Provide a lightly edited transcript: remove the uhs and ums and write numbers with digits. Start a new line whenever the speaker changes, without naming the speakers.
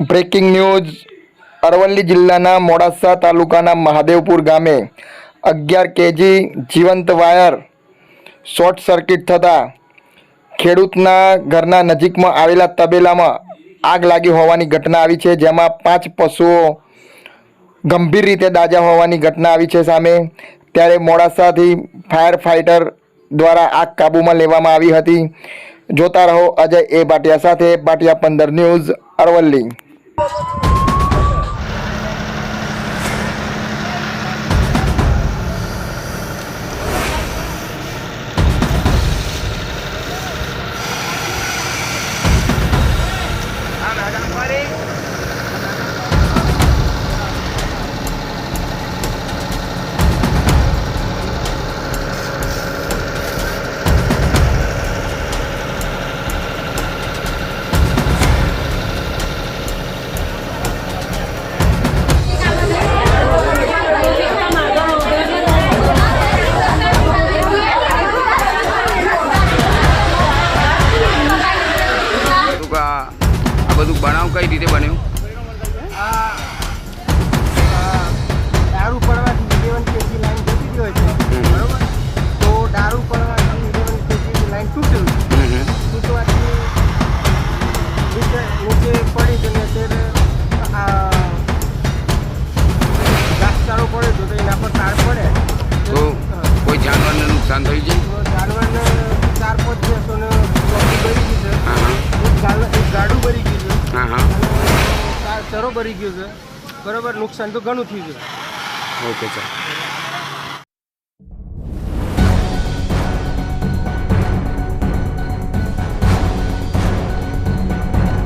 Breaking news Aravalli જિલ્લાના મોડાસા તાલુકાના મહાદેવપુર ગામે 11 કેજી જીવંત વાયર શોર્ટ સર્કિટ થતાં ખેડૂતના ઘરના નજીકમાં આવેલા તબેલામાં આગ લાગી હોવાની ઘટના આવી છે, જેમાં 5 પશુઓ ગંભીર રીતે દાઝ્યા હોવાની ઘટના આવી છે સામે। ત્યારે મોડાસાથી ફાયર ફાઇટર દ્વારા આગ કાબૂમાં લેવામાં આવી હતી। જોતા રહો અજય એ ભાટિયા સાથે, ભાટિયા 15 ન્યૂઝ અરવલ્લી।
આ બધું બનાવ કઈ રીતે બન્યું?
દારૂ પડવાથી 11 કેજી લાઈન જતી હોય છે, બરોબર? તો દારૂ પડવાથી 11 કેજી લાઈન તૂટવાથી નીચે પડી છે ને ત્યારે ઘાસચારો પડે તો એના પર તાર પડે
તો કોઈ જાનવરને નુકસાન થયું છે?
જાનવરને 4-5 દિવસોને ચોકી બળી ગઈ છે, એક ગાડું બળી ગયું છે,
હા,
ચરો બળી ગયો છે, બરોબર? નુકસાન તો ઘણું થયું છે।
Okay sir.